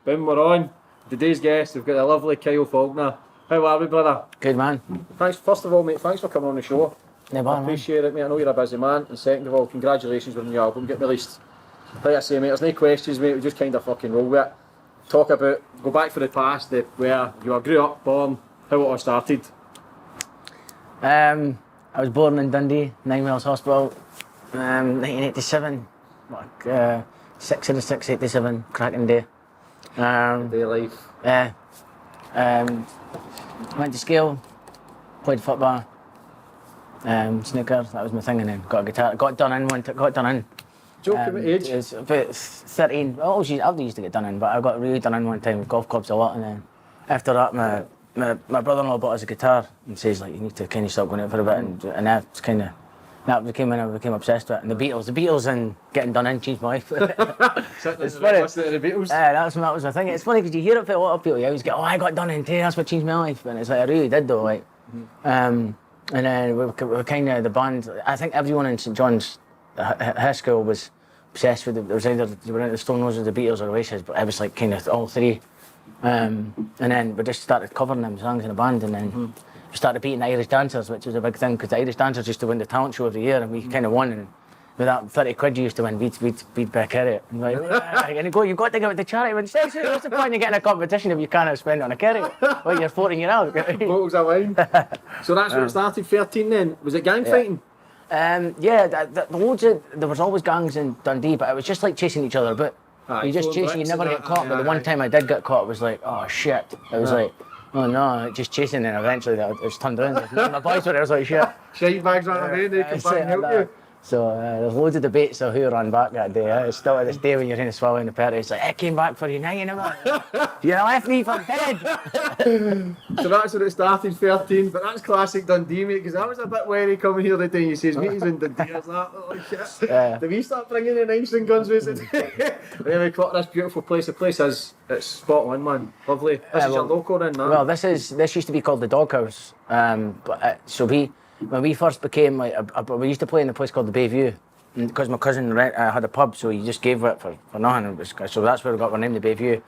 Boom, we're on. Today's guest, we've got the lovely Kyle Falconer. How are we, brother? Good, man. Thanks, first of all, mate, thanks for coming on the show. No I appreciate it, mate. I know you're a busy man. And second of all, congratulations on your album getting released. Like I say, mate, there's no questions, mate. We just kind of fucking roll with it. Talk about, go back for the past, where you grew up, born, how it all started. I was born in Dundee, 9 Miles Hospital, 1987. 6 of the 6, 87, cracking day. Day life. Yeah. Went to school, played football, snooker, that was my thing, and then got a guitar. Got done in. Joke about age? It was about 13. I always used to get done in, but I got really done in one time with golf clubs a lot, and then after that, my brother-in-law bought us a guitar and says, like, you need to kind of stop going out for a bit, and that's kind of, that became when I became obsessed with it. And the Beatles and getting done in changed my life. It's funny. Listening to the Beatles? That was my thing. It's funny because you hear it from a lot of people. You always get, I got done in too, that's what changed my life. And it's like, I really did though, like. And then we were kind of the band, I think everyone in St John's high school was obsessed with it. It was either they were into the Stone Roses, the Beatles or Oasis, but it was like kind of all three. And then we just started covering them songs in a band, and then we started beating the Irish Dancers, which was a big thing because the Irish Dancers used to win the talent show every year, and we kind of won. And with that 30 quid you used to win, we'd back at it. And like, and you go, you've got to give it to charity. What's the point of getting a competition if you can't spend it on a carry? Well, you're 14-year-old. Bottles of wine. So that's when it started, 13 then. Was it gang fighting? There was always gangs in Dundee, but it was just like chasing each other. But you just chasing, you never get caught. But the one time I did get caught, it was like, oh shit. It was like, oh no, just chasing, and eventually it was turned around. My boys were there, I was like, shit. Shite bags ran away, they come back and help you. So there's loads of debates of who ran back that day. It's still to this day when you're in the swallowing the party, it's like, I came back for you, now you never. You left me for dead. So that's when it started, 13, but that's classic Dundee, mate, because I was a bit wary coming here the day you says, mate, he's in Dundee, is that? Like, shit. Did we start bringing the knives and guns with it? Anyway, got this beautiful place. The place is, it's spot on, man. Lovely. This is your local then, man. Well, this used to be called the Doghouse. When we first became, we used to play in a place called the Bayview, because my cousin had a pub, so he just gave it for nothing. So that's where we got our name, the Bayview.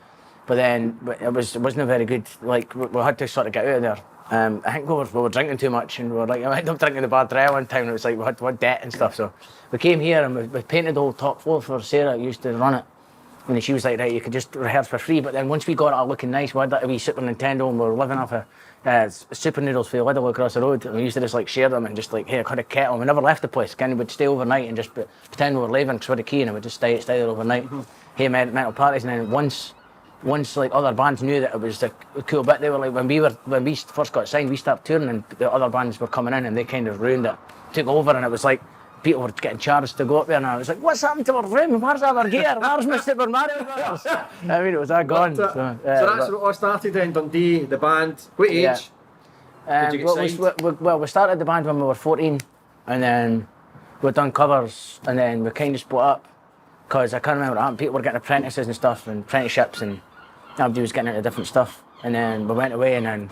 But then it wasn't a very good, like, we had to sort of get out of there. I think we were drinking too much, and we were like, I ended up drinking the bar dry one time, and it was like we had debt and stuff. So we came here and we painted the whole top floor for Sarah, who used to run it. And she was like, right, you could just rehearse for free. But then once we got it all looking nice, we had that wee Super Nintendo, and we were living off of super noodles for the Lidl across the road. And we used to just like share them and just like, hey, I had a kettle. We never left the place. Kenny would stay overnight and just pretend we were leaving because we had a key, and we would just stay there overnight. Hey, mental parties. And then once like other bands knew that it was a cool bit, they were like, when we first got signed, we started touring, and the other bands were coming in, and they kind of ruined it, took over, and it was like, people were getting charged to go up there, and I was like, what's happened to our room? Where's our gear? Where's my Super Mario Brothers? I mean, it was all gone. So that's what all started then, Dundee, the band. What age did you get signed? We started the band when we were 14, and then we'd done covers, and then we kind of split up, because I can't remember what happened. People were getting apprentices and stuff, and apprenticeships, and everybody was getting into different stuff. And then we went away, and then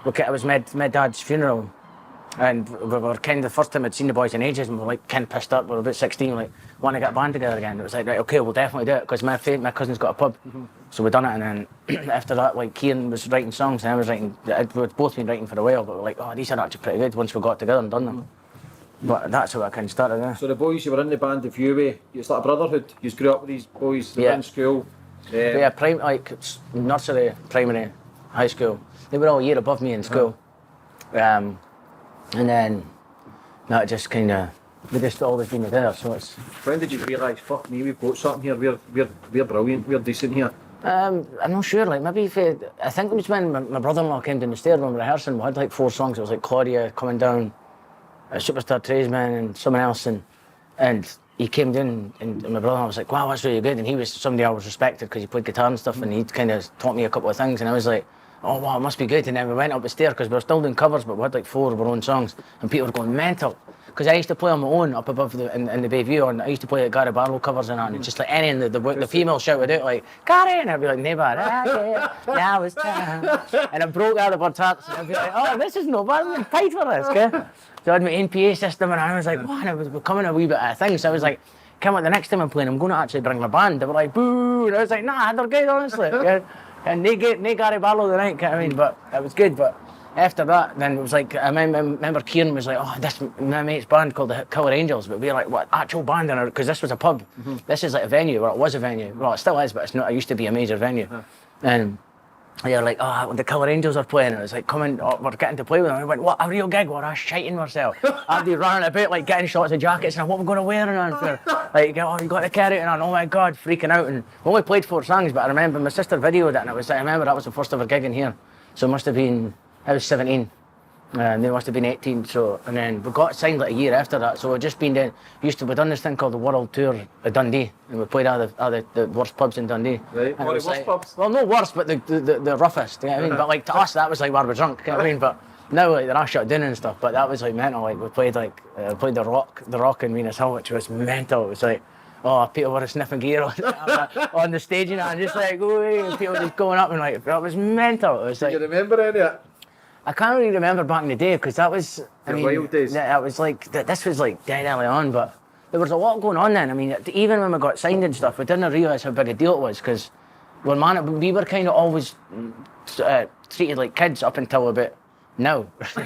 it was my dad's funeral. And we were kind of the first time I'd seen the boys in ages, and we were like kind of pissed up. We were about 16, like, want to get a band together again. It was like, right, okay, we'll definitely do it, because my cousin's got a pub. So we done it, and then after that, like, Kieran was writing songs, and I was writing. We'd both been writing for a while, but we're like, oh, these are actually pretty good once we got together and done them. But that's how I kind of started there. So the boys you were in the band, the Viewway, it's like a brotherhood. You grew up with these boys, they were in school. Like nursery, primary, high school. They were all a year above me in school. And then that just kind of, we just always been there. So it's. When did you realise, fuck me, we've got something here, we're brilliant, we're decent here? I'm not sure, like maybe I think it was when my brother-in-law came down the stairs when we were rehearsing. We had like 4 songs. It was like Claudia coming down, a Superstar Tradesman, and someone else, and he came down, and my brother-in-law was like, wow, that's really good. And he was somebody I was respected because he played guitar and stuff, and he kind of taught me a couple of things, and I was like, oh wow, it must be good. And then we went up the stairs, because we were still doing covers, but we had like 4 of our own songs, and people were going mental. Because I used to play on my own up above in the Bayview, and I used to play like Gary Barlow covers and that, and just like any, and the female shouted out like, Gary, and I'd be like, never, now it's time. And I broke out of her tarts, and I'd be like, oh, this is no bad, I'm paid for this, okay? So I had my NPA system, and I was like, man, it was becoming a wee bit of a thing. So I was like, come on, the next time I'm playing, I'm going to actually bring my band. They were like, boo, and I was like, nah, they're good, honestly. And they Gary Barlow the night, I mean, but it was good. But after that, then it was like, I remember Kieran was like, oh, this my mate's band called the Killer Angels, but we were like, what, actual band? Because this was a pub. This is like a venue, well, it was a venue. Well, it still is, but it's not. It used to be a major venue. And they were like, oh, the Killer Angels are playing. And I was like, come in, we're getting to play with them. And I went, what, a real gig? We're shiting ourselves. I'd be running about, like, getting shots of jackets and what we're going to wear and for, like, oh, you got to carry it and oh my God, freaking out. And we only played 4 songs, but I remember my sister videoed it and it was like, I remember that was the first ever gig in here. So it must have been, I was 17. And they must have been 18, so, and then we got signed like a year after that, so we'd just been doing, we'd done this thing called the World Tour of Dundee, and we played all the worst pubs in Dundee. Right, what the worst pubs? Well, no worst, but the roughest, you know what I mean? But like to us, that was like where we're drunk, you know what I mean? But now like they're all shut down and stuff, but that was like mental, like we played like, played the Rock in Venus Hill, which was mental. It was like, oh, people were sniffing gear on the stage, you know, and just like, oh, people just going up and like, it was mental. It was like, do you remember any of it? I can't really remember back in the day because that was, I mean, wild days. That was like, this was like dead early on, but there was a lot going on then. I mean, even when we got signed and stuff, we didn't realise how big a deal it was because we were kind of always treated like kids up until about now. So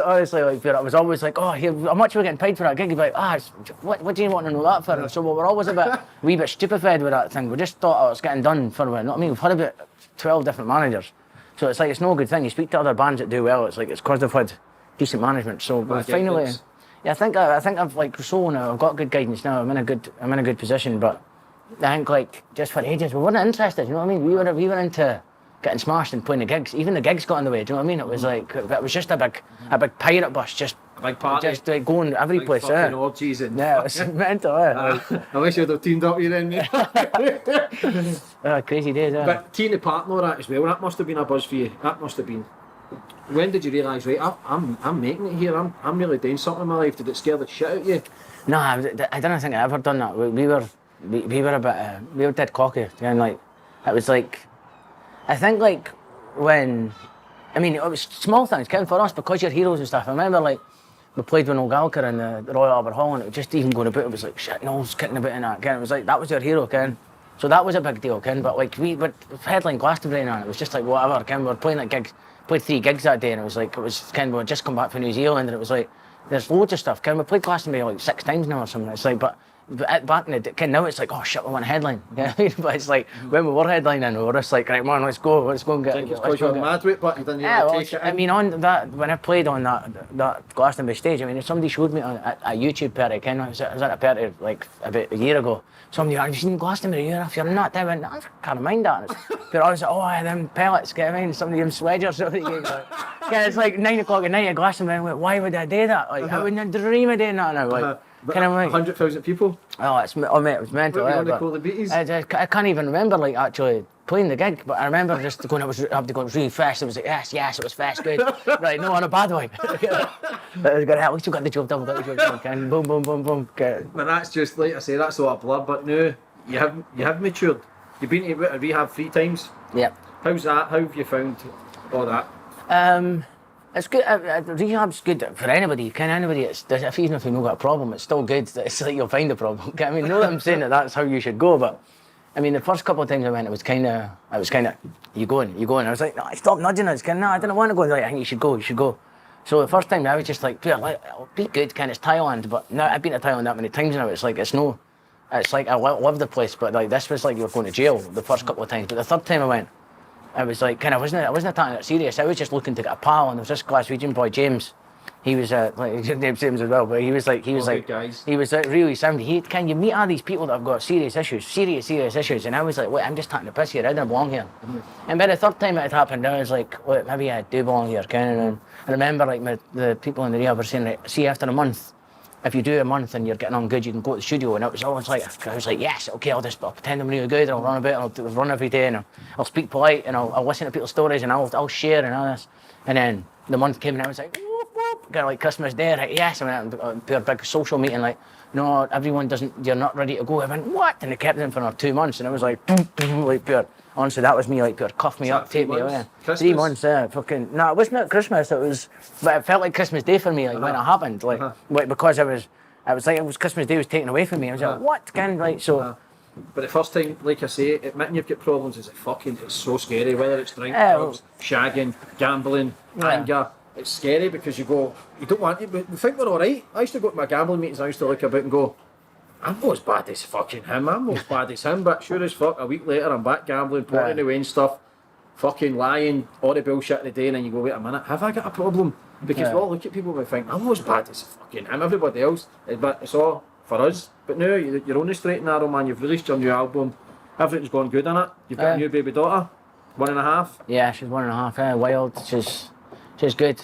honestly, like, I was always like, oh, here, how much are we getting paid for that gig? You'd be like, what do you want to know that for? So we were always a wee bit stupefied with that thing. We just thought it was getting done for, you know what I mean? We've had about 12 different managers. So it's like, it's no good thing. You speak to other bands that do well, it's like, it's because they've had decent management. So finally, yeah, I think I've like, so now, I've got good guidance now, I'm in a good position, but I think like, just for ages, we weren't interested, you know what I mean? We were into getting smashed and playing the gigs. Even the gigs got in the way, do you know what I mean? It was like, it was just a big pirate bus, just big party. Just like going every big place. Fucking orgies and yeah, it was mental. I wish you'd have teamed up with you then. Crazy days. But teeing the partner that as well, that must have been a buzz for you. That must have been. When did you realise, right, I'm making it here, I'm really doing something in my life? Did it scare the shit out of you? No, I don't think I ever done that. We were a bit, we were dead cocky, and like, it was like, I think like, when, I mean, it was small things, kind of for us, because you're heroes and stuff. I remember like, we played with Liam Gallagher in the Royal Albert Hall, and it was just even going about, it was like, shit, Noel's kicking about in that, Ken. It was like, that was your hero, Ken. So that was a big deal, Ken. But like, we were headline Glastonbury and it was just like, whatever, Ken. We were playing like gigs, played 3 gigs that day, and it was like, Ken, we had just come back from New Zealand, and it was like, there's loads of stuff, Ken. We played Glastonbury like 6 times now or something. It's like, but back in the day, Ken, now it's like, oh shit, we want a headline. Yeah, but it's like, when we were headlining, we were just like, right, man, let's go and get. I think it's because you're mad with it, but you didn't take it in. I mean, on that, when I played on that Glastonbury stage, I mean, if somebody showed me a YouTube party, Ken, I was at a party like about a year ago. Somebody, have you seen Glastonbury? If you're not, I went, I can't mind that. But I was like, oh, them pellets, get I mean, somebody them sledgers. Yeah, it's like 9 o'clock at night at Glastonbury. I went, why would I do that? Like, I wouldn't dream of doing that now. Like, kind of like 100,000 people. Oh, mate, it was mental. What do you want to call the beaties? I can't even remember like actually playing the gig, but I remember just going. I had to go really fast. It was like yes, it was fast, good. Right, no, on a bad way. But we got the job done. And boom, boom, boom, boom. But that's just like I say, that's all a blur. But now you have matured. You've been to rehab 3 times. Yeah. How's that? How have you found all that? It's good. Rehab's good for anybody. Anybody? Even if you've not got a problem, it's still good. It's like you'll find a problem. I mean, no, I'm saying that's how you should go, but I mean, the first couple of times I went, it was kind of, you going. I was like, no, stop nudging us. No, I didn't want to go. Like, I think you should go. So the first time I was just like, be good. It's Thailand, but no, I've been to Thailand that many times now. It's like it's like I love the place, but like this was like you were going to jail the first couple of times. But the third time I went, I was like, I wasn't taking it serious. I was just looking to get a pal, and there was this Glaswegian boy, James. He was like his name's James as well, but he was like really sound. Can you meet all these people that have got serious issues? And I was like, wait, I'm just taking the piss here. I don't belong here. And by the third time it had happened, I was like, wait, maybe I do belong here, Ken. And I remember like the people in the rehab were saying, like, see, after a month, if you do a month and you're getting on good, you can go to the studio. And it was always like, I was like, yes, okay, I'll pretend I'm really good. I'll run a bit, I'll run every day, and I'll speak polite, and I'll listen to people's stories, and I'll share and all this. And then the month came, and I was like, kind of like Christmas Day, like, yes. I went out to a big social meeting, like, no, everyone you're not ready to go. I went, what? And they kept them for another 2 months, and I was like, like pure. Honestly, that was me, like pure cuff me up, take me away. Christmas? 3 months, fucking. No, it wasn't at Christmas. But it felt like Christmas Day for me, like when it happened, like because I was it was like it was Christmas Day was taken away from me. I was like, what? Kind of like so. But the first time, like I say, admitting you've got problems is it's so scary. Whether it's drinking, drugs, shagging, gambling, anger, it's scary because you don't want it. But we think we're all right. I used to go to my gambling meetings. I used to look about and go, I'm not as bad as fucking him. I'm not as bad as him. But sure as fuck, a week later, I'm back gambling, putting away and stuff, fucking lying, all the bullshit of the day, and then you go, wait a minute, have I got a problem? Because we all look at people and think, I'm not as bad as fucking him. Everybody else, but it's all for us. But now you're on the straight and narrow, man. You've released your new album. Everything's gone good in it. You've got a new baby daughter, 1.5. Yeah, she's 1.5. Wild. She's good.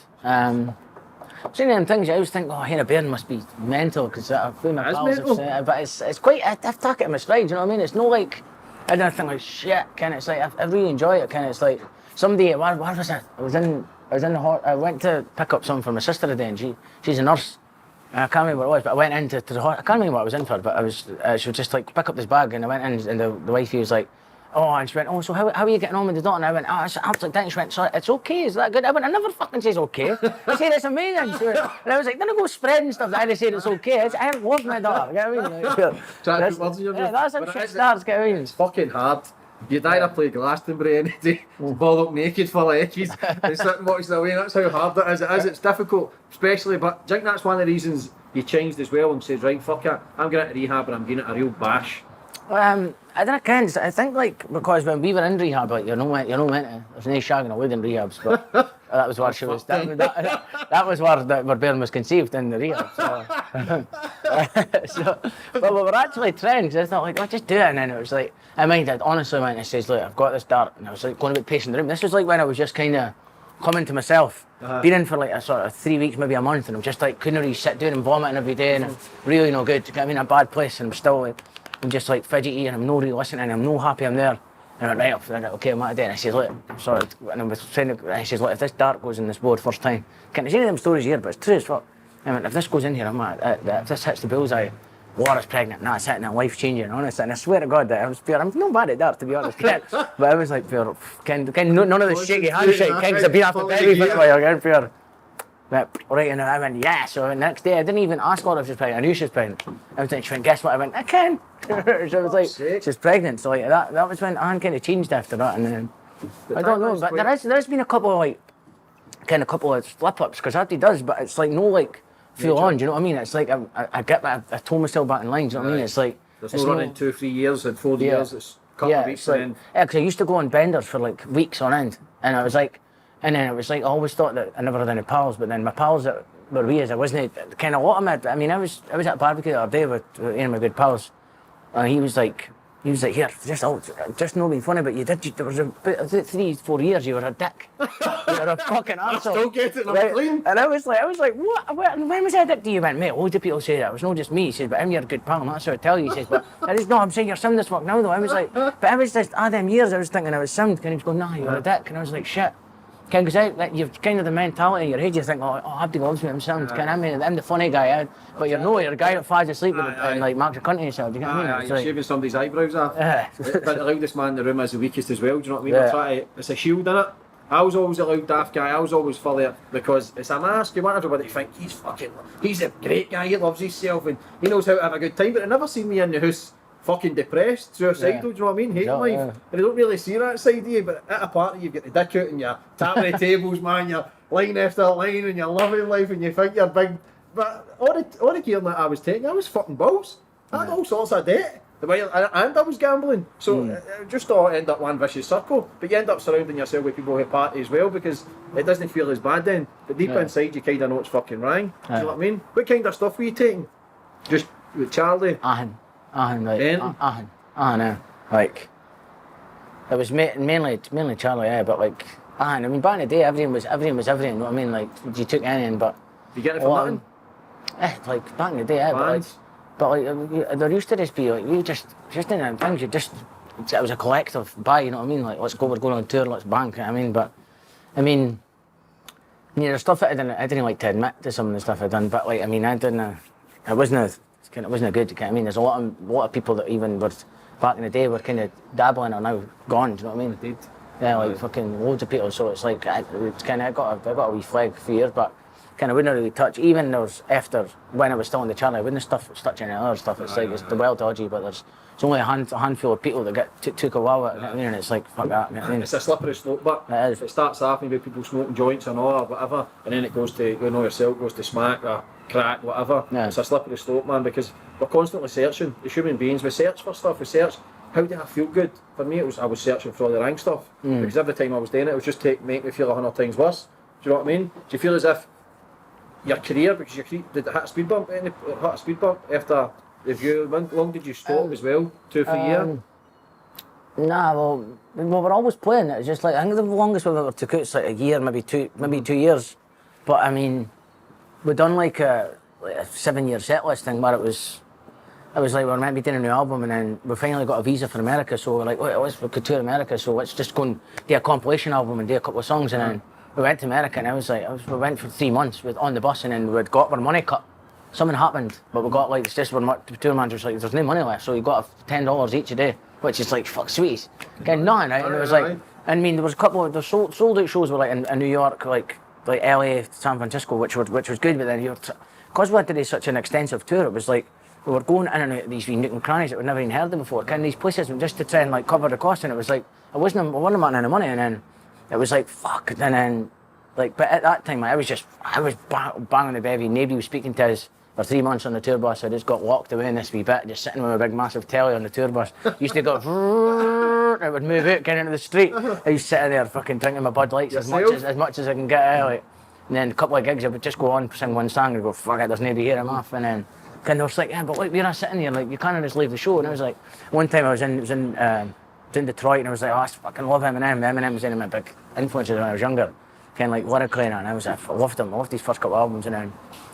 Seeing them things, I always think, Hannah Bairn must be mental because I've been my pals have said it, but it's quite. I've taken it in my stride. You know what I mean? It's no like I don't think like shit. Kind of, it's like I really enjoy it. Kind of, it's like somebody. Where was it? I was in the. I went to pick up something for my sister today, and she's a nurse. I can't remember what it was, but I went into the I can't remember what I was in for, but I was she was just like pick up this bag, and I went in, and the wifey was like, and she went, so how are you getting on with the daughter? And I went, it's absolutely down. She went, sorry, it's okay, is that good? I went, I never fucking says okay. I said it's amazing. She went, and I was like, don't go spreading stuff that I said it's okay. I love my daughter. Get what I mean? Trying to put words in your mouth. That's how shit starts. Get what I mean? It's fucking hard. You'd either play Glastonbury any day, ball up naked for leckies, and sit and watch the away. That's how hard it is. It is. It's difficult, especially. But I think that's one of the reasons you changed as well and says, right, fuck it, I'm going to rehab and I'm getting a real bash. I don't know, I think like because when we were in rehab, like you're no meant to. There's no shagging away in rehabs, but that was where she was. That was where Bairn was conceived in the rehab. But we were actually trying because I thought like, just do it, and then it was like, I honestly went and says, look, I've got this dart, and I was like going a bit pacing the room. This was like when I was just kind of coming to myself. Been in for like a sort of 3 weeks, maybe a month, and I'm just like couldn't really sit down and vomiting every day, and I'm really no good. I'm in a bad place, and I'm still like. I'm just like fidgety and I'm no really listening and I'm no happy I'm there. And I went right up and I went, okay, I'm out of day. And I said, look, I'm sorry. And I was saying, and he says, look, if this dart goes in this board first time, can't see any of them stories here, but it's true as fuck. I went, if this goes in here, if this hits the bullseye, Laura's pregnant, no, it's hitting and life's changing, honestly. And I swear to God that I was pure, I'm not bad at that, to be honest. But I was like, pure, none of the shaky handshake, because I've been after baby, but you're pure. Right, and I went, yeah. So the next day, I didn't even ask Laura if she was pregnant. I knew she was pregnant. I was like, she went, guess what? I went, I can. So I was like, she's pregnant. So like that was when Anne kind of changed after that. And then, I don't know, but there's been a couple of slip-ups, because that he does, but it's like no like full on, do you know what I mean? It's like I told myself back in line, do you know what I mean? It's like, there's no running 2 or 3 years and 4 years, it's a couple of weeks like, and then. Yeah, because I used to go on benders for like weeks on end, and I was like, and then it was like, I always thought that I never had any pals, but then my pals that were with us, I wasn't kind of a lot of them. I mean, I was at a barbecue the other day with one of my good pals, and he was like, here, just not being funny, but there was about 3 or 4 years you were a dick. You were a fucking arsehole. I still get it, I'm clean. And I was like, what? When was I a dick to you? He went, mate, loads of people say that. It was not just me. He says, but I'm your good pal, and that's how I tell you. He says, but I'm saying you're sound as fuck now, though. I was like, but I was just, them years I was thinking I was sound, and he was going, nah, you're a dick. And I was like, shit. Because you've kind of the mentality in your head, you think, Abdi loves me, I'm sound. I'm the funny guy, but you're a guy that falls asleep and like marks a cunt in yourself. Do you get what I mean? You're like, shaving somebody's eyebrows off. But the loudest man in the room is the weakest as well, do you know what I mean? It's a shield, innit? I was always a loud daft guy, I was always fully up because it's a mask. You want everybody to think he's a great guy, he loves himself and he knows how to have a good time, but they never seen me in the house fucking depressed, suicidal, do you know what I mean? Hating life. And they don't really see that side of you, but at a party you get the dick out and you're tapping the tables, man, you're line after line and you're loving life and you think you're big. But all the gear that I was taking, I was fucking balls. I had all sorts of debt. And I was gambling. So it just all end up one vicious circle. But you end up surrounding yourself with people who party as well because it doesn't feel as bad then. But deep inside you kind of know it's fucking wrong. Do you know what I mean? What kind of stuff were you taking? Just with Charlie? Like it was mainly Charlie, but like I mean back in the day everything was everything, you know what I mean? Like you took anything, but you get it for nothing? Like back in the day, but there used to just be like you just in them things, it was a collective buy, you know what I mean? Like let's go, we're going on tour, let's bank, you know what I mean? But I mean there's stuff that I didn't like to admit to some of the stuff I'd done, but like I mean it wasn't good. I mean, there's a lot of people that even were back in the day were kind of dabbling are now gone. Do you know what I mean? Indeed. Yeah, like fucking loads of people. So it's like I got a wee flag for years, but kind of wouldn't really touch. Even there's after when I was still on the channel, I wouldn't touch any other stuff. It's like it's the well dodgy, but there's only a handful of people that get took a while. You know what I mean? And it's like fuck that. You know what I mean? It's a slippery slope, but if it starts off maybe people smoking joints and all or whatever, and then it goes to yourself goes to smack or crack, whatever. Yeah. It's a slippery slope, man, because we're constantly searching. As human beings, we search for stuff. We search. How do I feel good? For me, I was searching for all the rank stuff because every time I was doing it, it was just make me feel 100 times worse. Do you know what I mean? Do you feel as if your career, because your career, did it hit a speed bump? Hit a speed bump after the View? How long did you stop as well? 2 or 3 years? Nah, well, we're always playing. It's just like I think the longest we've ever took out's like a year, maybe 2 years. But I mean, we done like a 7-year set list thing where it was like we were meant to be doing a new album, and then we finally got a visa for America, so we're like, we could tour America, so let's just go and do a compilation album and do a couple of songs, and then we went to America, and we went for 3 months on the bus, and then we'd got our money cut. Something happened, but we got like, it's just the tour manager's like, there's no money left, so you got $10 each a day, which is like, fuck sweet. Getting nothing, right? And it was like, I mean, there was a couple of, the sold out shows were like in New York, like LA, San Francisco, which was good, but then because we had to do such an extensive tour, it was like, we were going in and out of these wee nook and crannies that we'd never even heard of before, kind of these places, just to try and like cover the cost, and it was like, I wasn't making any money, and then it was like, fuck, and then, like, but at that time, I was banging the bevy, nobody was speaking to us for 3 months on the tour bus. I just got locked away in this wee bit, just sitting with a big massive telly on the tour bus. Used to go, and it would move out, get into the street. I used to sit there fucking drinking my Bud Lights as much as I can get out, like. And then a couple of gigs, I would just go on, sing one song, and go, fuck it, there's nobody here, I'm off, and then, and they were like, yeah, but look, we're not sitting here, like, you can't just leave the show. And I was like, one time I was in Detroit, and I was like, oh, I fucking love Eminem. Eminem was one of my big influences when I was younger, kind of like lyrically, and I was like, I loved him, I loved his first couple of albums, and then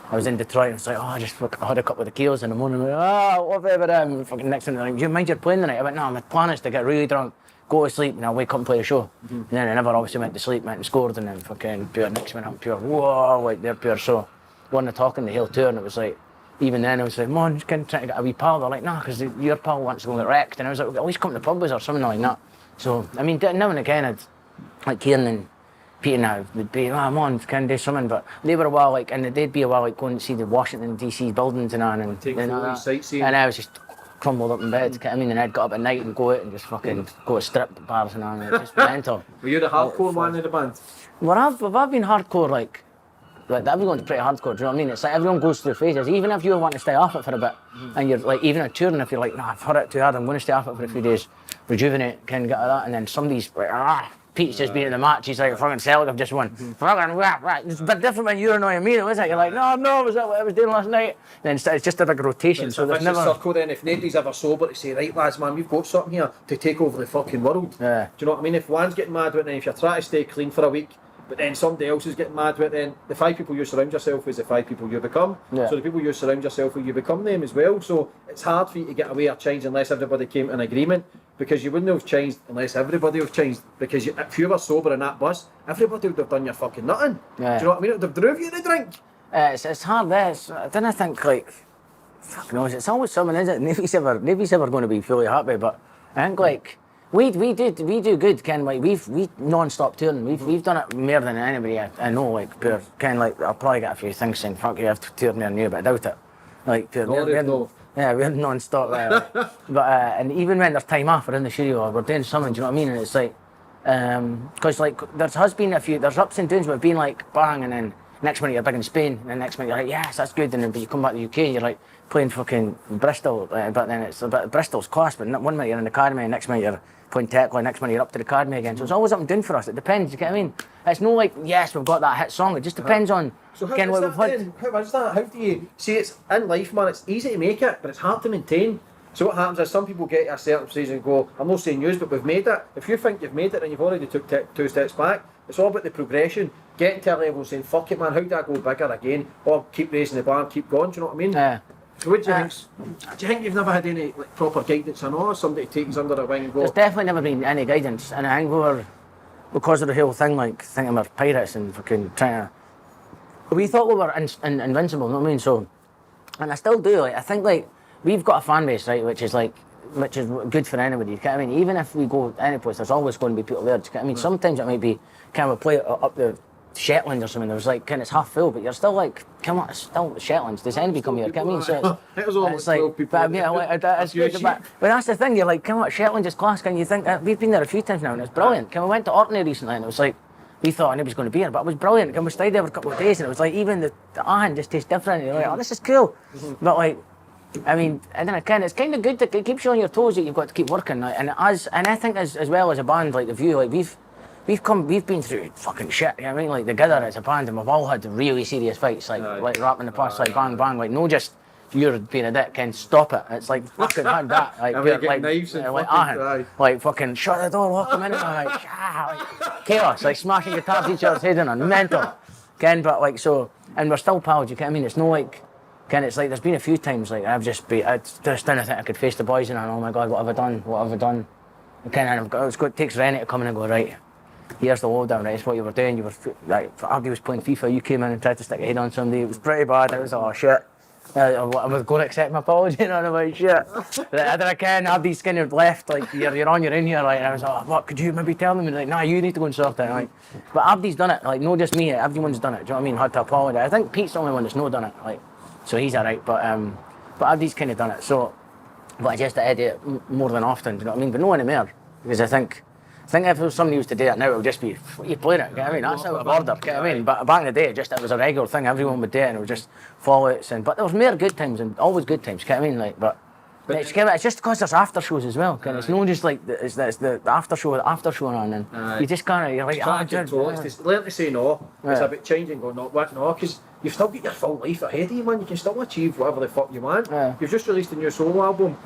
I was in Detroit, and I was like, oh, I had a couple of tequilas in the morning, like, oh, I love Eminem. Fucking next thing, like, do you mind you're playing tonight? I went, no, my plan is to get really drunk, go to sleep, and I'll wake up and play a show. And then I never obviously went to sleep, went and scored, and then fucking pure next minute, pure, whoa, like, they're pure. So, wasn't talking the whole tour, and it was like, even then I was like, man, just trying to get a wee pal. They're like, nah, because your pal wants to go and get wrecked. And I was like, at least come to the pub with us or something like that. So, I mean, now and again, I'd, like Kieran and Pete and I would be, oh, man, can I do something? But they were a while, like, and they'd be a while, like, going to see the Washington, D.C. buildings and that. And take photos, sightseeing. And I was just crumbled up in bed, you know what I mean? And I'd got up at night and go out and just fucking go to strip bars and all, and it was just mental. Were you the hardcore man in the band? Well, I've been hardcore, like everyone's pretty hardcore, do you know what I mean? It's like everyone goes through phases. Even if you want to stay off it for a bit, and you're like, even at touring, if you're like, nah, I've heard it too hard, I'm going to stay off it for a few days, rejuvenate, kind of get that, and then somebody's like, Pete's just been in the match, he's like, fucking Celtic, I've just won. Fucking, right, it's a bit different when you're annoying me, though, isn't it? You're like, no, was that what I was doing last night? And then it's just a big rotation, so there's never... circle then, if nobody's ever sober to say, right lads, man, we've got something here to take over the fucking world. Yeah. Do you know what I mean? If one's getting mad with it, and if you're trying to stay clean for a week, but then somebody else is getting mad with it, then the 5 people you surround yourself with is the 5 people you become. Yeah. So the people you surround yourself with, you become them as well. So it's hard for you to get away or change unless everybody came to an agreement, because you wouldn't have changed unless everybody have changed. Because if you were sober in that bus, everybody would have done your fucking nothing. Yeah. Do you know what I mean? It would have drove you to drink. It's hard there. I don't think, like, fuck knows, it's always someone, isn't it? Nobody's ever going to be fully happy, but I think, like, we do good, Ken. Like we non-stop touring. We've done it more than anybody I know. Like pure, Ken. Like I'll probably get a few things saying, "Fuck you, I've toured more than you," but I doubt it. Like pure, we're non-stop. But and even when there's time off, we're in the studio or we're doing something. Do you know what I mean? And it's like, because like there's been a few, there's ups and downs. We've been like bang, and then next minute you're big in Spain, and then next minute you're like, yes, that's good, and then but you come back to the UK, and you're like playing fucking Bristol, but then it's a bit Bristol's class. But one minute you're in the academy, and next minute you're playing Tekla, next minute you're up to the academy again. So it's always up and down for us. It depends. You get what I mean? It's no like, yes, we've got that hit song. It just depends on again what we've had. How is that? How do you see? It's in life, man. It's easy to make it, but it's hard to maintain. So what happens is some people get to a certain stage and go, I'm not saying yours, but we've made it. If you think you've made it and you've already took 2 steps back, it's all about the progression. Getting to a level saying, fuck it, man, how do I go bigger again? Or keep raising the bar and keep going, do you know what I mean? Yeah. So what do you think? Do you think you've never had any like proper guidance or no? Somebody takes under their wing and go? There's definitely never been any guidance, and I think we were, because of the whole thing, like thinking we're pirates and fucking trying to. We thought we were invincible, you know what I mean? So, and I still do. Like I think like we've got a fan base, right, which is good for anybody. You know what I mean? Even if we go any place, there's always going to be people there. Do you know what I mean? Sometimes it might be, can we play it up the Shetland or something. It was like, kind of, it's half full, but you're still like, come on, it's still Shetlands. Does anybody come here? Can I mean? So it was all it's like like, 12 people. but yeah, like, it's good, but that's the thing. You're like, come on, Shetland is class. Can you think? We've been there a few times now, and it's brilliant. We went to Orkney recently, and it was like, we thought nobody's going to be here, but it was brilliant. We stayed there for a couple of days, and it was like, even the Ahan just tastes different. You're like, oh, this is cool. But like, I mean, and then it's kind of good to keep you on your toes that you've got to keep working. Like, and I think as well as a band like The View, like we've been through fucking shit. You know what I mean? Like together as a band, and we've all had really serious fights, like rap in the past, like bang bang, like no just you're being a dick and stop it. It's like fucking had that, like knives and like fucking shut the door, lock them in, like chaos, like smashing guitars at each other's head in, and mental. Ken, but like so, and we're still pals. You know what I mean? It's no like. Ken, it's like there's been a few times like I just didn't think I could face the boys and oh my god, what have I done? And Ken, and it takes Rennie to come in and go, right, here's the lowdown, right, it's what you were doing, you were, like, Abdi was playing FIFA, you came in and tried to stick a head on somebody, it was pretty bad, it was, oh shit. I was going to accept my apology and I'm like, shit. But I Ken, Abdi's kind of left, like, you're in here, like, and I was like, what, could you maybe tell them? And like, nah, you need to go and sort it, like. But Abdi's done it, like, no just me, everyone's done it, do you know what I mean, had to apologise. I think Pete's the only one that's not done it, like. So he's alright, but Abdi's kind of done it. So, but I just edit it more than often. Do you know what I mean? But no anymore, because I think if somebody was to do it now, it would just be what you playing it. You know what I mean? That's out of order. You know what I mean? But back in the day, it was a regular thing. Everyone would do it, and it was just fallouts. But there was more good times and always good times. You know what I mean? Like, but it's just because there's after shows as well. It's not just like it's the after show on, and you just kind of you're like, learn to say no. It's a bit changing, going no, what no, because you've still got your full life ahead of you, man. You can still achieve whatever the fuck you want. You've just released a new solo album.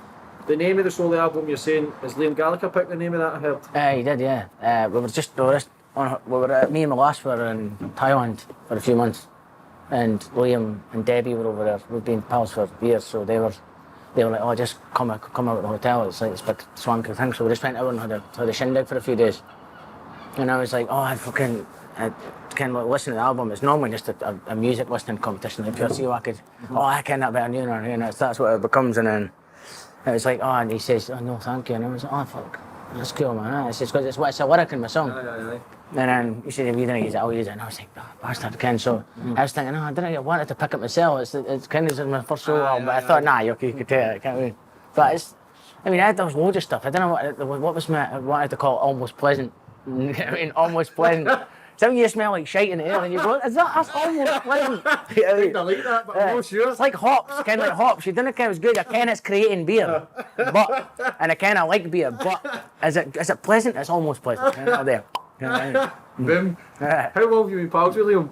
The name of the solo album you're saying is Liam Gallagher picked the name of that, I heard. He did, yeah. We were me and my lass were in Thailand for a few months, and Liam and Debbie were over there. We've been pals for years, so they were like, oh, just come out of the hotel. It's like this big swanky thing. So we just went out and had a shindig for a few days. And I was like, oh, I kind of listen to the album. It's normally just a music listening competition. Like, see what I could, I can that better than you, and that's what it becomes. And then it was like, oh, and he says, oh, no, thank you. And I was like, oh, fuck, that's cool, man. It's just because it's a lyric in my song. And then he said, if you didn't use it, I'll use it. And I was like, oh, bastard, Ken. So I was thinking, I wanted to pick it myself. It's kind of my first solo album, but I thought, nah, you could take it, can't we? But there was loads of stuff. I don't know what was I wanted to call it almost pleasant. I mean, almost pleasant. Something you smell like shite in the air and you go, that's almost pleasant. I like that, but I'm not sure. It's like hops, kind of like hops. You didn't kind of was good. I kind of it's creating beer, and I kind of like beer, but is it pleasant? It's almost pleasant. There. Boom. How long have you been pals with Liam?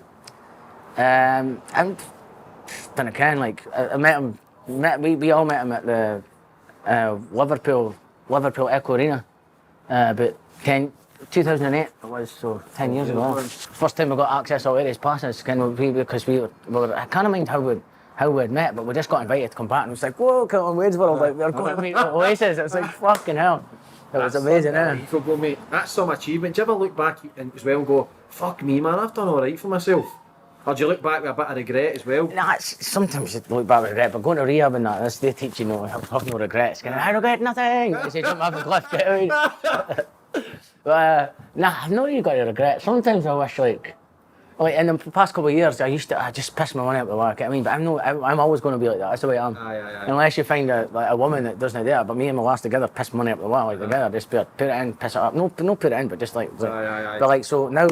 I don't know, like I met him. We all met him at the Liverpool Echo Arena about 2008 it was, so 10 years ago. First time we got access to all areas passes, because we were I can't mind how we'd met, but we just got invited to come back and it was like, whoa, come on Wadesboro, like we're going to meet Oasis. It was like fucking hell. It was amazing, mate. That's some achievement. Do you ever look back and as well and go, fuck me, man, I've done alright for myself? Or do you look back with a bit of regret as well? Nah, sometimes you look back with regret, but going to rehab and that, they teach you have no regrets. I regret nothing. They say jump off a cliff, get out. But I've not really got a regret. Sometimes I wish like in the past couple of years I just piss my money up the whack. I mean, but I'm always going to be like that. That's the way I am. Unless you find a woman that doesn't do it. But me and my lass together piss money up the whack like together. Just put it in, piss it up. No, put it in, but just like. But like so now.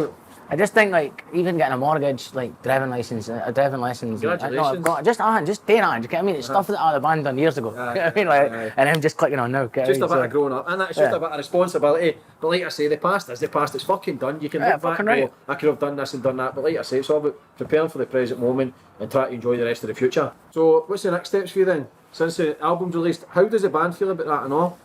I just think like even getting a mortgage, like driving license, driving lessons. Congratulations. Just paying on. Do you get what I mean? It's stuff that the band done years ago. I mean, and I'm just clicking on now. Just a bit of growing up, and that's just a bit of responsibility. But like I say, the past is the past. It's fucking done. You can look back and go, I could have done this and done that. But like I say, it's all about preparing for the present moment and try to enjoy the rest of the future. So what's the next steps for you then? Since the album's released, how does the band feel about that and all?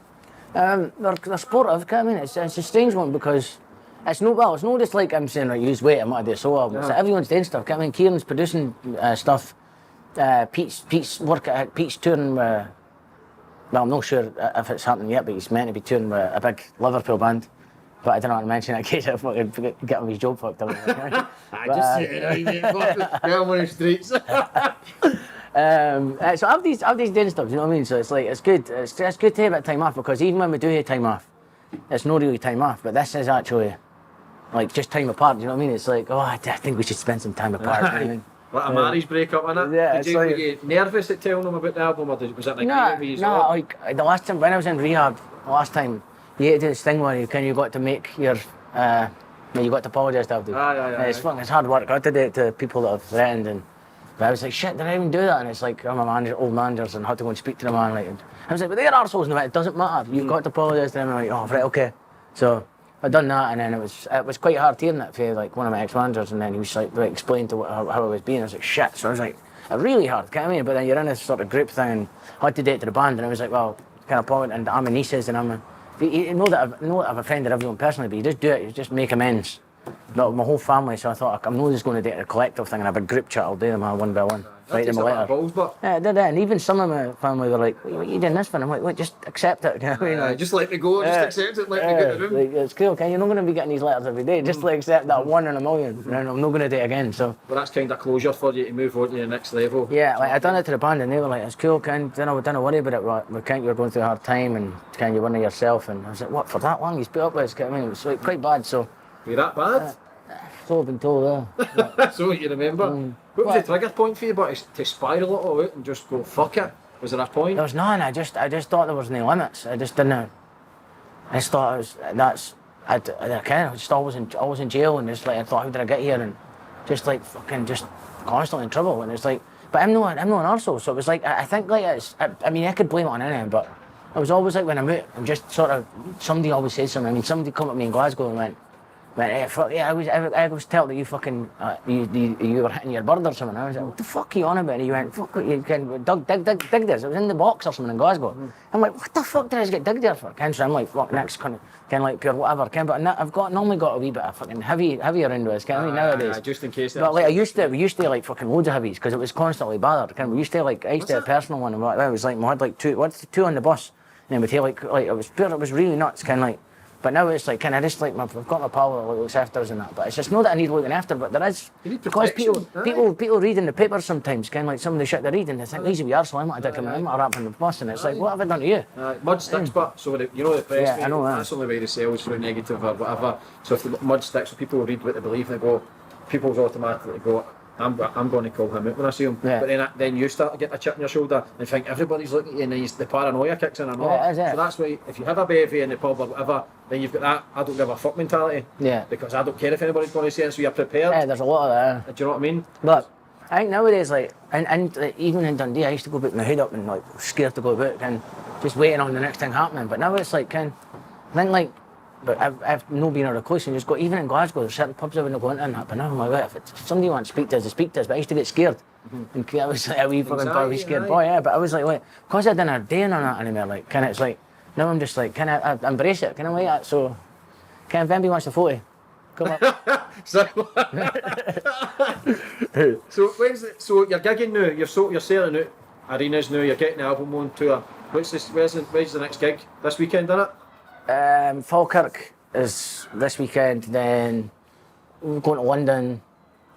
They're supportive. I mean, it's a strange one because. It's not just like I'm saying, right, use weight, I'm going to do a solo album. It's like everyone's doing stuff. I mean, Kieran's producing stuff. Pete's touring with, well, I'm not sure if it's happening yet, but he's meant to be touring with a big Liverpool band. But I don't know how to mention it in case I fucking get him his job fucked up. I just say it, get him on the streets. So I've these doing stuff, you know what I mean? So it's like, it's good. It's good to have a bit of time off because even when we do have time off, it's not really time off, but this is actually like just time apart. Do you know what I mean? It's like, oh, I think we should spend some time apart. Like a marriage breakup, innit? Yeah, Were you nervous at telling them about the album, or was it like no, like the last time when I was in rehab, you had to do this thing where you got to make your, you got to apologise to everybody. It's fucking, it's hard work. I had to do it to people that have threatened, but I was like, shit, did I even do that? And it's like, I'm a manager, old managers, and I had to go and speak to the man. Like, I was like, but they're arseholes, no, it doesn't matter. You've got to apologise to them. And I'm like, oh, right, okay. So I done that, and then it was quite hard hearing it for like one of my ex-managers, and then he was like explained to how I was being. I was like, shit. So I was like, really hard, you know what I mean? But then you're in this sort of group thing, and I had to date to the band, and I was like, well, kind of point, and I'm a nieces, and you know that I've offended everyone personally, but you just do it, you just make amends. Not my whole family, so I thought, I'm not just going to date a collective thing and have a group chat, I'll do them one by one. Write them a letter. Yeah, I did that, and even some of my family were like, what are you doing this for? I'm like, wait, just accept it. You know what I mean? Just let me go, just accept it, let me get the room. Like, it's cool, okay? You're not going to be getting these letters every day, just like accept that 1 in a million, and I'm not going to date again, so. Well, that's kind of closure for you to move on to the next level. Yeah, like I done it to the band, and they were like, it's cool, Ken, don't worry about it, we can't, you're going through a hard time, and can you win it yourself? And I was like, what, for that long? He's put up with us, I mean, it was like quite bad, so. Were you that bad? So I've been told, So you remember? What was the trigger point for you, but to spiral it all out and just go, fuck it? Was there a point? There was none, I just thought there was no limits. I just didn't, I just thought I was just always in jail, and just like, I thought, how did I get here? And just like fucking just constantly in trouble, and it's like, but I'm not an arsehole, so it was like, I think like I mean, I could blame it on anything, but I was always like, when I'm out, I'm just sort of, somebody always says something. I mean, somebody come up to me in Glasgow and went, hey, fuck, yeah, I was told that you fucking, you were hitting your bird or something. I was like, what the fuck are you on about? And he went, fuck, you can dig this. It was in the box or something in Glasgow. I'm like, what the fuck did I just get digged there for? So I'm like, fuck, next, kind of like pure whatever. But I've normally got a wee bit of fucking heavy around with us, I mean, nowadays. Just in case. But like, we used to like fucking loads of heavies, because it was constantly bothered. We used to like, I used to have a personal one, and it was like, we had like two on the bus, and then we'd take like, it was really nuts, kind of like. But now it's like, kind of just like, I've got my pal that looks after us and that, but it's just not that I need looking after, but there is, because people read in the papers sometimes, kind of like some of the shit they read, and they think, these are the arsehole, I'm not taking him, I'm not rapping the bus, and it's like, what have I done to you? Mud sticks, but, so you know the press, I know that's the only way they sell is through negative or whatever, so if the mud sticks, so people read what they believe, and they go, people's automatically go, I'm going to call him out when I see him. Yeah. But then you start to get a chip on your shoulder and think everybody's looking at you, and then the paranoia kicks in and all. Yeah, so that's why if you have a bevy in the pub or whatever, then you've got that I don't give a fuck mentality. Yeah. Because I don't care if anybody's going to say it, so you're prepared. Yeah, there's a lot of that. Do you know what I mean? But I think nowadays, like, and like, even in Dundee, I used to go put my hood up and like scared to go about and just waiting on the next thing happening. But now it's like, I think like, but I've no been out of close and just got, even in Glasgow, there's certain pubs I wouldn't go into and that, but now I'm like, if somebody wants to speak to us, they speak to us, but I used to get scared. And I was like a wee fucking scared boy, yeah, but I was like, because I didn't have a day on that anymore, like, it's like, now I'm just like, I embrace it, like that, so, if anybody wants a photo, come up. So you're gigging now, you're selling out arenas now, you're getting the album on tour. Where's the next gig? This weekend, isn't it? Falkirk is this weekend, then we're going to London,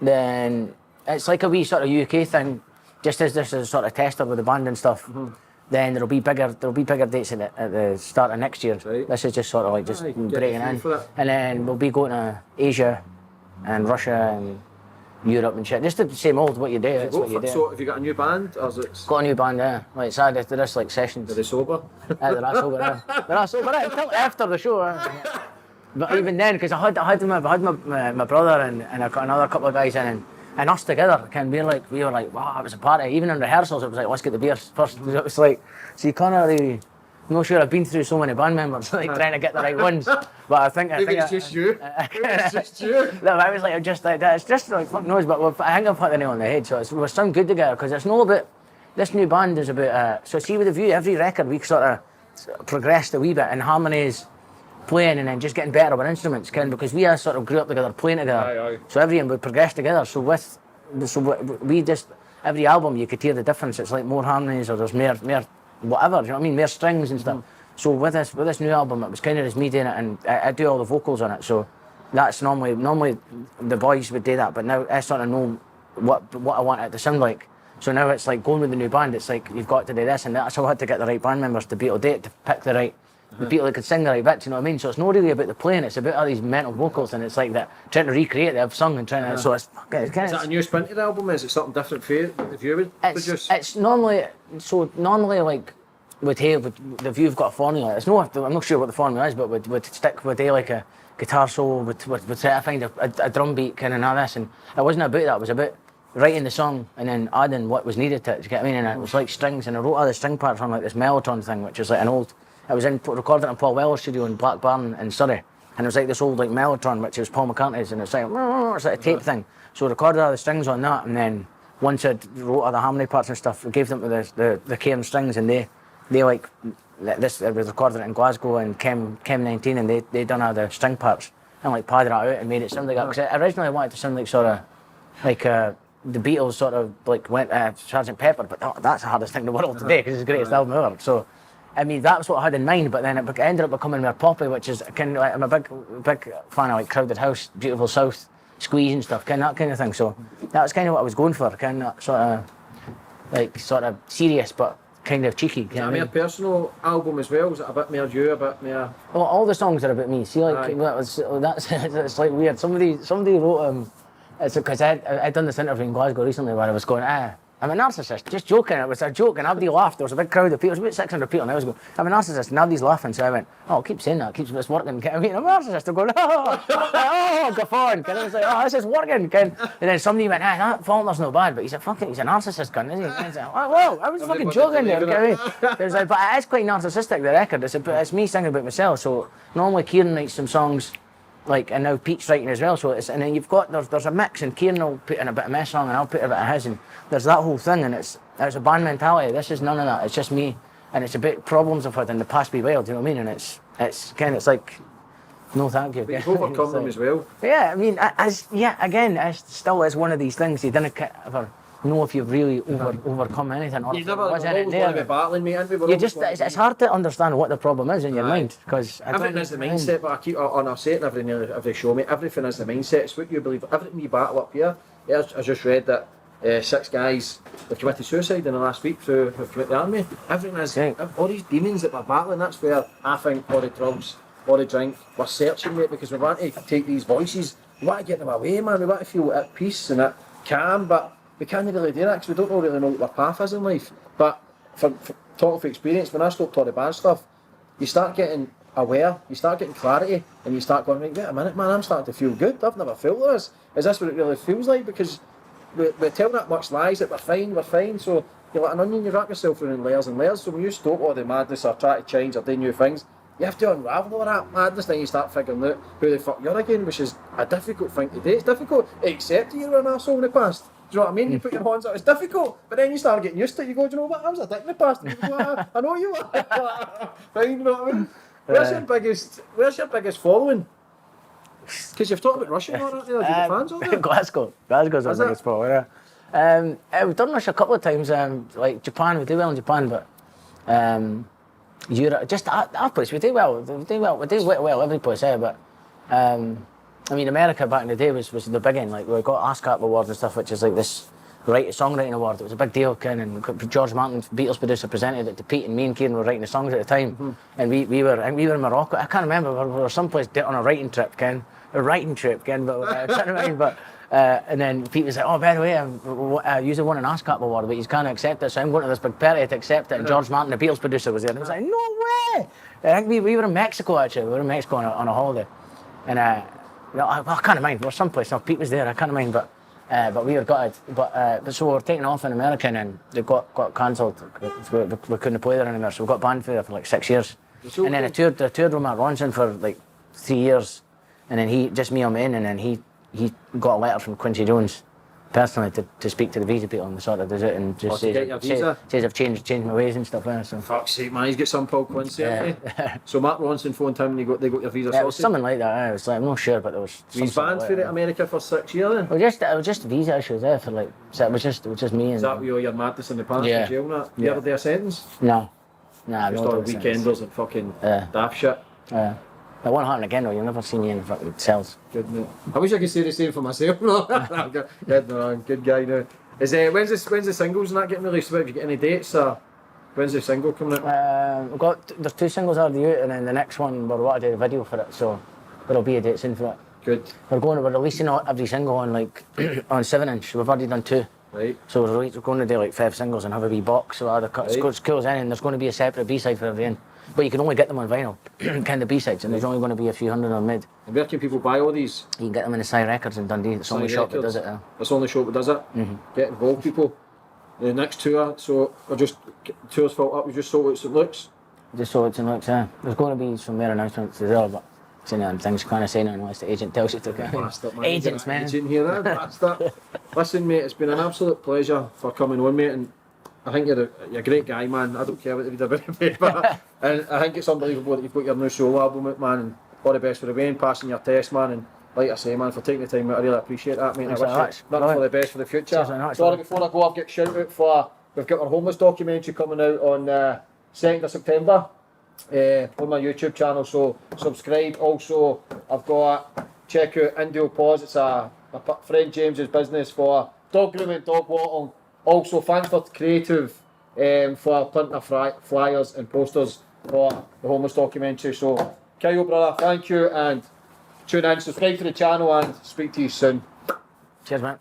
then it's like a wee sort of UK thing, just as this is a sort of tester with the band and stuff. Then there'll be bigger dates at the start of next year. Right. This is just sort of like just breaking in, and then we'll be going to Asia and Russia and Europe and shit. Just the same old what you do. That's what you do. So have you got a new band, or is it? Got a new band, yeah. Like sad, there is like sessions. Are they sober? They're not sober. They're not sober until after the show. But even then, because I had my brother and I got another couple of guys in, and us together, we were like, wow, it was a party. Even in rehearsals, it was like, let's get the beers first. It was like, so you can't really. I'm not sure I've been through so many band members, like trying to get the right ones. But I think it's just you. It's just you. No, I was like, I'm just like that. It's just like fuck knows, but I think I've hit the nail on the head. So we're sound good together because it's not about. This new band is about. So see with the view, every record we sort of progressed a wee bit in harmonies, playing, and then just getting better with instruments, because we sort of grew up together, playing together. Aye. So everything would progress together. So we just every album you could hear the difference. It's like more harmonies, or there's more whatever. Do you know what I mean? More strings and stuff. So with this new album, it was kind of just me doing it, and I do all the vocals on it. So that's normally the boys would do that, but now I sort of know what I want it to sound like. So now it's like going with the new band. It's like you've got to do this and that. So I had to get the right band members to be able to do it, to pick the right the people that could sing the right bits, you know what I mean? So it's not really about the playing, it's about all these mental vocals, and it's like that, trying to recreate the song and trying to, so it's kind of... Is that a new spin to the album? Is it something different for you, that the view would produce? It's normally like, with the View've got a formula. It's not, I'm not sure what the formula is, but would stick with like a guitar solo, would try to find a drum beat kind of and all this, and it wasn't about that, it was about writing the song and then adding what was needed to it, do you get what I mean? And it was like strings, and I wrote all the string parts on like this Mellotron thing, which is like an old, I was recorded in Paul Weller's studio in Black Barn in Surrey, and it was like this old like Mellotron, which was Paul McCartney's, and it's like a tape thing. So I recorded all the strings on that, and then once I wrote all the harmony parts and stuff, I gave them to the Cairn strings, and they like, this, I was recording it in Glasgow and Chem 19, and they done all the string parts and like padded it out and made it sound like that. Because I originally wanted to sound like sort of like the Beatles sort of like went Sgt. Pepper, but that's the hardest thing in the world today because it's the greatest album ever. So I mean that's what I had in mind, but then it ended up becoming more poppy, which is kind of like, I'm a big fan of like Crowded House, Beautiful South, Squeeze and stuff, that kind of thing. So that's kind of what I was going for, kind of sort of serious but kind of cheeky. Is that a more personal album as well? Is it a bit more you, a bit more... Well, all the songs are about me. See, like, it's like weird. Somebody wrote, it's because I'd done this interview in Glasgow recently where I was going, I'm a narcissist, just joking. It was a joke and everybody laughed. There was a big crowd of people, it was about 600 people, and I was going, I'm a narcissist, and everybody's laughing. So I went, oh, keep saying that, it's working. I mean, I'm a narcissist. I'm going, oh, guffawn. And I was like, oh, this is working. And then somebody went, that Faulkner's no bad, but he's a narcissist, cunt, isn't he? And I was like, whoa, I was fucking joking there. It was like, but it is quite narcissistic, the record. It's me singing about myself. So normally Kieran writes some songs, like, and now Pete's writing as well, so it's, and then you've got, there's a mix, and Kieran will put in a bit of my song and I'll put a bit of his, and there's that whole thing, and it's a band mentality. This is none of that, it's just me, and it's a bit problems I've had in the past be wild, you know what I mean? And it's like, no thank you. But you've overcome them as well. Yeah, I mean, again, it still is one of these things, you didn't ever know if you've really overcome anything, or You've never was in it there. going to be battling me, It's hard to understand what the problem is in your mind, because everything is the mindset, but I keep on, I say it in every show, mate, everything is the mindset. It's what you believe. Everything we battle up here, I just read that 6 guys have committed suicide in the last week through have committed the army. Everything is, all these demons that we're battling, that's where I think all the drugs, all the drink, we're searching, mate, because we want to take these voices, we want to get them away, man, we want to feel at peace and at calm, but we can't really do that because we don't really know what our path is in life. But for talking from experience, when I stopped all the bad stuff, you start getting aware, you start getting clarity, and you start going, wait a minute, man, I'm starting to feel good. I've never felt this. Is this what it really feels like? Because we tell that much lies that we're fine. So you're like an onion, you wrap yourself in layers and layers. So when you stop all the madness or try to change or do new things, you have to unravel all that madness, then you start figuring out who the fuck you're again, which is a difficult thing to do. It's difficult to accept that you were an arsehole in the past. Do you know what I mean? You put your hands out, it's difficult, but then you start getting used to it. You go, do you know what? I was a dick in the past. And you go, I know you are. Fine, you know what I mean? Where's your biggest following? Because you've talked about Russia, aren't you? Fans out there? Glasgow's our biggest following. We've done Russia a couple of times. Like Japan, we do well in Japan, but Europe, just our place, we do well. We do well every place, but. I mean, America back in the day was the big one. Like, we got ASCAP awards and stuff, which is like this songwriting award. It was a big deal, Ken, and George Martin, Beatles producer, presented it to Pete, and me and Kieran were writing the songs at the time. And we were in Morocco. I can't remember, we were someplace on a writing trip, Ken. But I can't remember. But and then Pete was like, oh, by the way, I usually won an ASCAP award, but you can't accept it, so I'm going to this big party to accept it. And George Martin, the Beatles producer, was there, and I was like, no way! I think we were in Mexico, actually. We were in Mexico on a holiday, and I can't mind. We're someplace. No, Pete was there. I can't mind, but we were gutted. But so we were taking off in America, and then they got cancelled. We couldn't play there anymore. So we got banned for like 6 years. And then I toured with Matt Ronson for like 3 years, and then me on my own, and then he got a letter from Quincy Jones personally to speak to the visa people, and sort of does it and just says I've changed my ways and stuff. So. Fuck's sake, man, he's got some Paul Quincy. So Matt Ronson phoned him and they got your visa sorted? It was something like that. I was like, I'm not sure, but there was. He's banned for America for 6 years then? It was just visa issues there for like. So it was just me. Is that your madness in the past in jail and that? You ever do a sentence? No. Just all weekenders and fucking daft shit. It won't happen again though, you'll never see me in fucking cells. Good, mate. I wish I could say the same for myself. Good guy now. When's the singles and that getting released? Have you got any dates or? When's the single coming out? There's 2 singles already out, and then the next one we're want to do a video for it, so there'll be a date soon for it. Good. We're releasing every single on like on 7-inch. We've already done 2. Right. So we're going to do like 5 singles and have a wee box. So it's cool as anything. There's going to be a separate B-side for everything, but you can only get them on vinyl, kind of B-sides, and there's only going to be a few hundred of them made. And where can people buy all these? You can get them in the Psy Records in Dundee. It's the only shop that does it. It's the only shop that does it. Get involved, people. The next tour, so tours filled up. We just sold out St Luke's. Just sold out St Luke's. Yeah. There's going to be some more announcements as well, but things kind of saying unless the agent tells you to. Agents, man. Agent here, bastard. Listen, mate, it's been an absolute pleasure for coming on, mate, and I think you're a great guy, man. I don't care what you read about me, but and I think it's unbelievable that you've got your new solo album out, man. And all the best for the way and passing your test, man. And like I say, man, for taking the time out, I really appreciate that, mate. I wish you nothing for the best for the future. Sorry, before I go, I've got a shout out for we've got our homeless documentary coming out on 2nd of September. On my YouTube channel, so subscribe. Also, I've got check out Indio Paws. It's a friend James's business for dog grooming, dog waddling. Also, Fanford Creative for printing flyers and posters for the homeless documentary. So, Kyle, brother, thank you, and tune in, subscribe to the channel, and speak to you soon. Cheers, man.